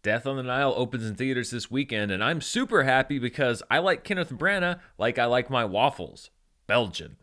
Death on the Nile opens in theaters this weekend, and I'm super happy because I like Kenneth Branagh like I like my waffles. Belgian.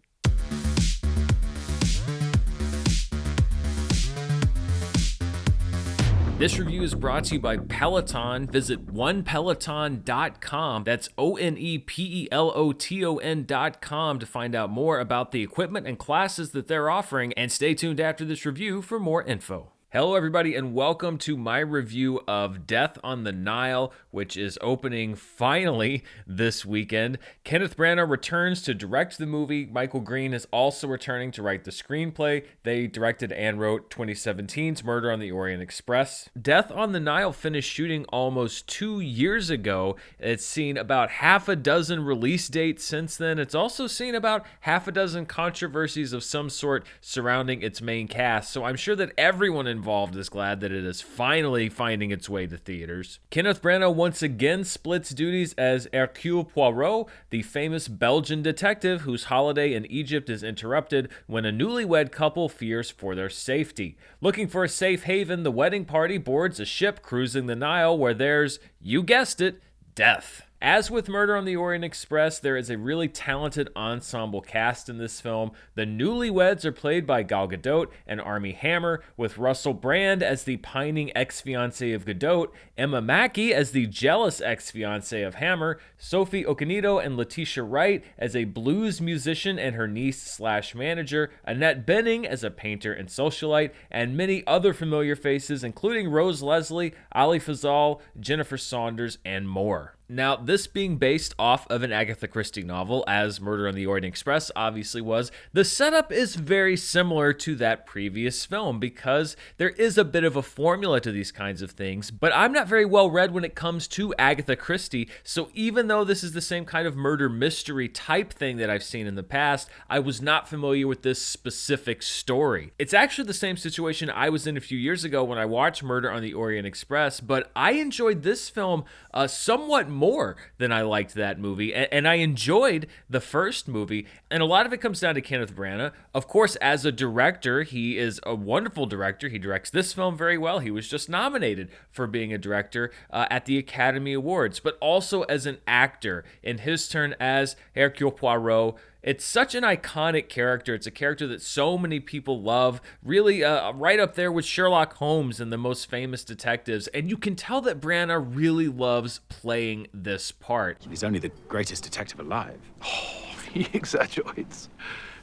This review is brought to you by Peloton. Visit onepeloton.com. That's ONEPELOTON.com to find out more about the equipment and classes that they're offering. And stay tuned after this review for more info. Hello, everybody, and welcome to my review of Death on the Nile, which is opening finally this weekend. Kenneth Branagh returns to direct the movie. Michael Green is also returning to write the screenplay. They directed and wrote 2017's Murder on the Orient Express. Death on the Nile finished shooting almost 2 years ago. It's seen about half a dozen release dates since then. It's also seen about half a dozen controversies of some sort surrounding its main cast, so I'm sure that everyone involved is glad that it is finally finding its way to theaters. Kenneth Branagh once again splits duties as Hercule Poirot, the famous Belgian detective whose holiday in Egypt is interrupted when a newlywed couple fears for their safety. Looking for a safe haven, the wedding party boards a ship cruising the Nile where there's, you guessed it, death. As with Murder on the Orient Express, there is a really talented ensemble cast in this film. The newlyweds are played by Gal Gadot and Armie Hammer, with Russell Brand as the pining ex-fiancé of Gadot, Emma Mackey as the jealous ex-fiancé of Hammer, Sophie Okonedo and Letitia Wright as a blues musician and her niece/manager, Annette Bening as a painter and socialite, and many other familiar faces, including Rose Leslie, Ali Fazal, Jennifer Saunders, and more. Now, this being based off of an Agatha Christie novel, as Murder on the Orient Express obviously was, the setup is very similar to that previous film because there is a bit of a formula to these kinds of things, but I'm not very well read when it comes to Agatha Christie, so even though this is the same kind of murder mystery type thing that I've seen in the past, I was not familiar with this specific story. It's actually the same situation I was in a few years ago when I watched Murder on the Orient Express, but I enjoyed this film somewhat more than I liked that movie, and I enjoyed the first movie, and a lot of it comes down to Kenneth Branagh. Of course, as a director, he is a wonderful director. He directs this film very well. He was just nominated for being a director at the Academy Awards, but also as an actor in his turn as Hercule Poirot. It's such an iconic character. It's a character that so many people love, really right up there with Sherlock Holmes and the most famous detectives. And you can tell that Branagh really loves playing this part. He's only the greatest detective alive. Oh, he exaggerates.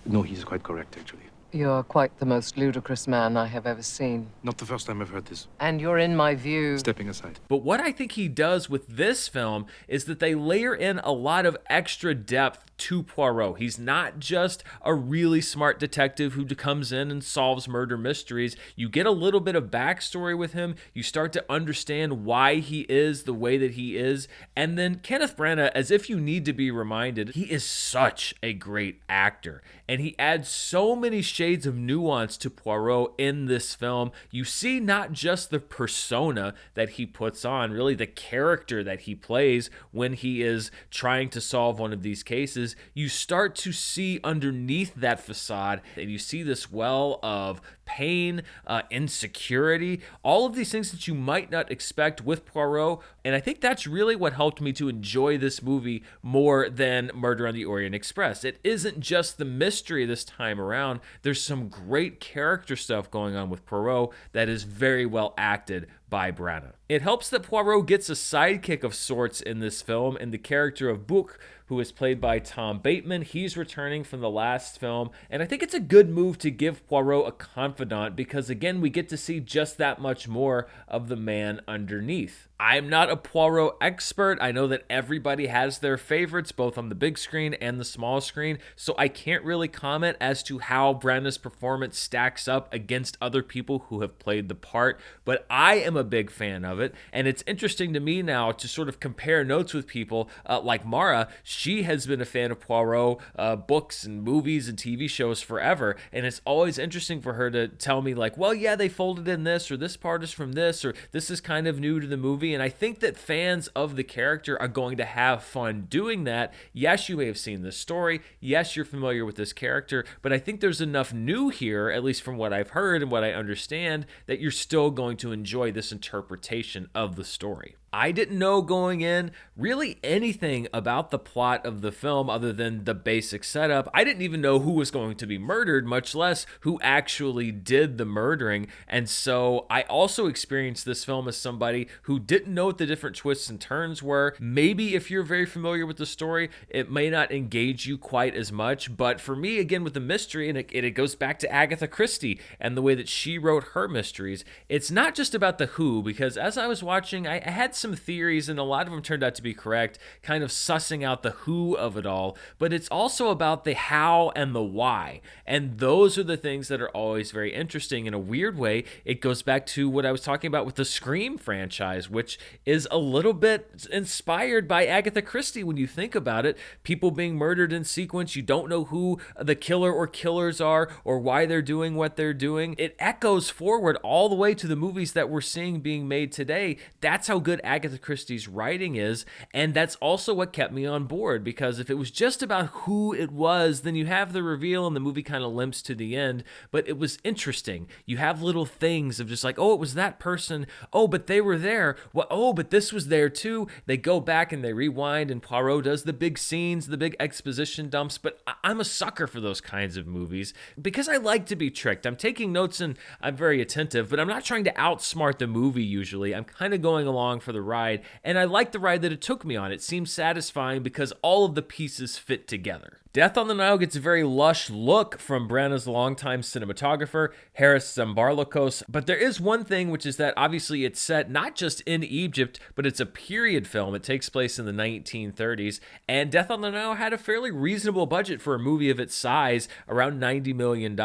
No, he's quite correct, actually. You're quite the most ludicrous man I have ever seen. Not the first time I've heard this. And you're in my view. Stepping aside. But what I think he does with this film is that they layer in a lot of extra depth to Poirot. He's not just a really smart detective who comes in and solves murder mysteries. You get a little bit of backstory with him. You start to understand why he is the way that he is. And then Kenneth Branagh, as if you need to be reminded, he is such a great actor. And he adds so many shades of nuance to Poirot in this film. You see not just the persona that he puts on, really the character that he plays when he is trying to solve one of these cases. You start to see underneath that facade, and you see this well of pain, insecurity, all of these things that you might not expect with Poirot. And I think that's really what helped me to enjoy this movie more than Murder on the Orient Express. It isn't just the mystery this time around. There's some great character stuff going on with Poirot that is very well acted by Branagh. It helps that Poirot gets a sidekick of sorts in this film in the character of Book, who is played by Tom Bateman. He's returning from the last film, and I think it's a good move to give Poirot a confidant because, again, we get to see just that much more of the man underneath. I'm not a Poirot expert. I know that everybody has their favorites, both on the big screen and the small screen, so I can't really comment as to how Branagh's performance stacks up against other people who have played the part, but I am a big fan of it, and it's interesting to me now to sort of compare notes with people like Mara. she has been a fan of Poirot books and movies and TV shows forever, and it's always interesting for her to tell me like, well, yeah, they folded in this, or this part is from this, or this is kind of new to the movie. And I think that fans of the character are going to have fun doing that. Yes, you may have seen this story. Yes, you're familiar with this character, but I think there's enough new here, at least from what I've heard and what I understand, that you're still going to enjoy this interpretation of the story. I didn't know going in really anything about the plot of the film other than the basic setup. I didn't even know who was going to be murdered, much less who actually did the murdering. And so I also experienced this film as somebody who didn't know what the different twists and turns were. Maybe if you're very familiar with the story, it may not engage you quite as much. But for me, again, with the mystery, and it goes back to Agatha Christie and the way that she wrote her mysteries, it's not just about the who, because as I was watching, I had some theories, and a lot of them turned out to be correct, kind of sussing out the who of it all, but it's also about the how and the why. And those are the things that are always very interesting. In a weird way, it goes back to what I was talking about with the Scream franchise, which is a little bit inspired by Agatha Christie when you think about it. People being murdered in sequence, you don't know who the killer or killers are or why they're doing what they're doing. It echoes forward all the way to the movies that we're seeing being made today. That's how good Agatha Christie's writing is, and that's also what kept me on board, because if it was just about who it was, then you have the reveal and the movie kind of limps to the end. But it was interesting. You have little things of just like, oh, it was that person, oh, but they were there, well, oh, but this was there too. They go back and they rewind, and Poirot does the big scenes, the big exposition dumps. But I'm a sucker for those kinds of movies because I like to be tricked. I'm taking notes and I'm very attentive, but I'm not trying to outsmart the movie usually. I'm kind of going along for the ride, and I like the ride that it took me on. It seems satisfying because all of the pieces fit together. Death on the Nile gets a very lush look from Branagh's longtime cinematographer, Haris Zambarlakos, but there is one thing, which is that obviously it's set not just in Egypt, but it's a period film. It takes place in the 1930s, and Death on the Nile had a fairly reasonable budget for a movie of its size, around $90 million,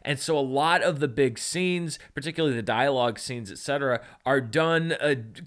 and so a lot of the big scenes, particularly the dialogue scenes, etc., are done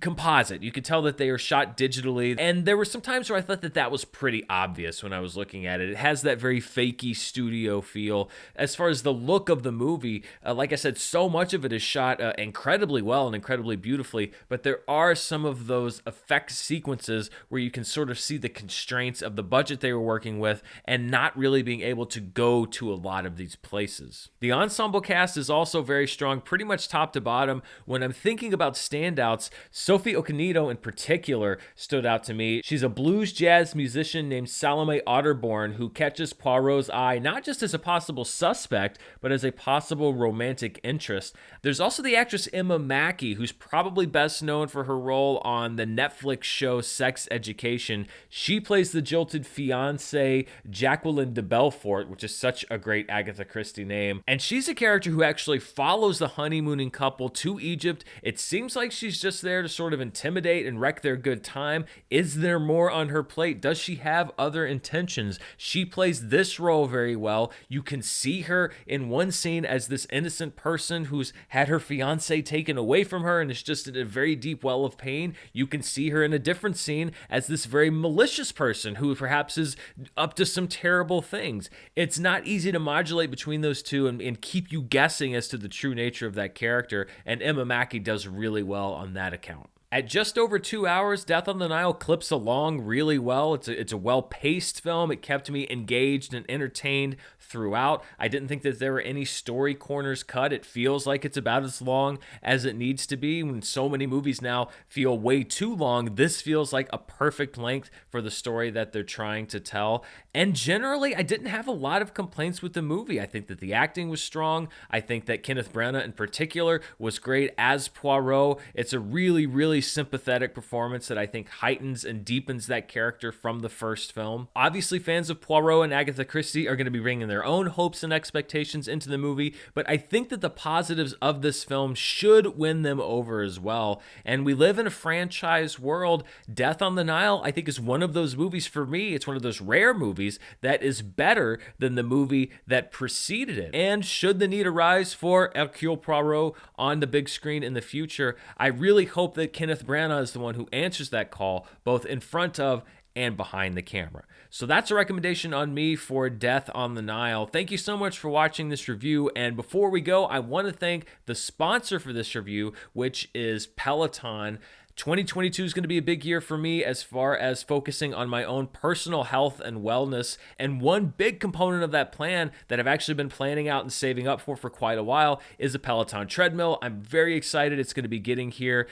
composite. You could tell that they are shot digitally, and there were some times where I thought that that was pretty obvious when I was looking at it. It has that very fakey studio feel. As far as the look of the movie, like I said, so much of it is shot incredibly well and incredibly beautifully, but there are some of those effect sequences where you can sort of see the constraints of the budget they were working with and not really being able to go to a lot of these places. The ensemble cast is also very strong, pretty much top to bottom. When I'm thinking about standouts, Sophie Okonedo in particular stood out to me. She's a blues jazz musician named Salome Otterborn who catches Poirot's eye not just as a possible suspect, but as a possible romantic interest. There's also the actress Emma Mackey, who's probably best known for her role on the Netflix show Sex Education. She plays the jilted fiancée Jacqueline de Belfort, which is such a great Agatha Christie name. And she's a character who actually follows the honeymooning couple to Egypt. It seems like she's just there to sort of intimidate and wreck their good time. Is there more on her plate? Does she have other intentions? She plays this role very well. You can see her in one scene as this innocent person who's had her fiancé taken away from her and is just in a very deep well of pain. You can see her in a different scene as this very malicious person who perhaps is up to some terrible things. It's not easy to modulate between those two and keep you guessing as to the true nature of that character, and Emma Mackey does really well on that account. At just over 2 hours, Death on the Nile clips along really well. It's a well-paced film. It kept me engaged and entertained throughout. I didn't think that there were any story corners cut. It feels like it's about as long as it needs to be. When so many movies now feel way too long, this feels like a perfect length for the story that they're trying to tell. And generally, I didn't have a lot of complaints with the movie. I think that the acting was strong. I think that Kenneth Branagh in particular was great as Poirot. It's a really, really sympathetic performance that I think heightens and deepens that character from the first film. Obviously, fans of Poirot and Agatha Christie are going to be bringing their own hopes and expectations into the movie, but I think that the positives of this film should win them over as well. And we live in a franchise world. Death on the Nile, I think, is one of those movies for me. It's one of those rare movies that is better than the movie that preceded it. And should the need arise for Hercule Poirot on the big screen in the future, I really hope that Kenneth Branagh is the one who answers that call, both in front of and behind the camera. So that's a recommendation on me for Death on the Nile. Thank you so much for watching this review. And before we go, I want to thank the sponsor for this review, which is Peloton. 2022 is going to be a big year for me as far as focusing on my own personal health and wellness. And one big component of that plan that I've actually been planning out and saving up for quite a while is a Peloton treadmill. I'm very excited. It's going to be getting here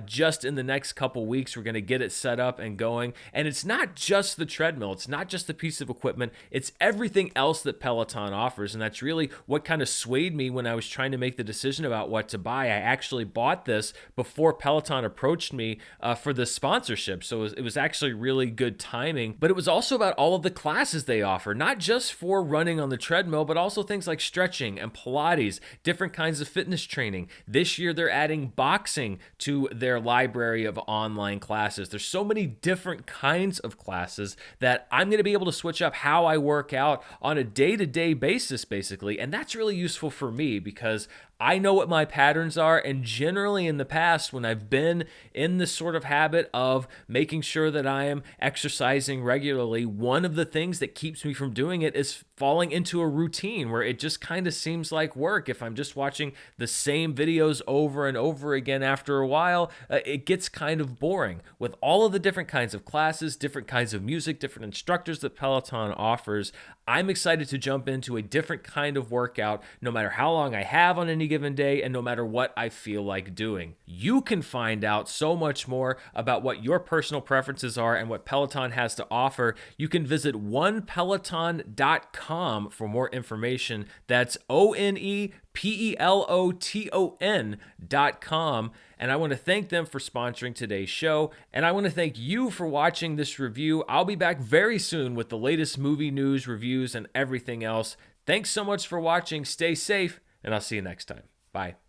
just in the next couple weeks. We're going to get it set up and going. And it's not just the treadmill. It's not just a piece of equipment. It's everything else that Peloton offers. And that's really what kind of swayed me when I was trying to make the decision about what to buy. I actually bought this before Peloton approached me for the sponsorship, so it was actually really good timing. But it was also about all of the classes they offer, not just for running on the treadmill, but also things like stretching and Pilates, different kinds of fitness training. This year they're adding boxing to their library of online classes. There's so many different kinds of classes that I'm going to be able to switch up how I work out on a day-to-day basis, basically, and that's really useful for me because I know what my patterns are, and generally in the past, when I've been in this sort of habit of making sure that I am exercising regularly, one of the things that keeps me from doing it is falling into a routine where it just kind of seems like work. If I'm just watching the same videos over and over again after a while, it gets kind of boring. With all of the different kinds of classes, different kinds of music, different instructors that Peloton offers, I'm excited to jump into a different kind of workout no matter how long I have on any given day and no matter what I feel like doing. You can find out so much more about what your personal preferences are and what Peloton has to offer. You can visit onepeloton.com for more information. That's onepeloton.com. And I want to thank them for sponsoring today's show. And I want to thank you for watching this review. I'll be back very soon with the latest movie news, reviews, and everything else. Thanks so much for watching. Stay safe, and I'll see you next time. Bye.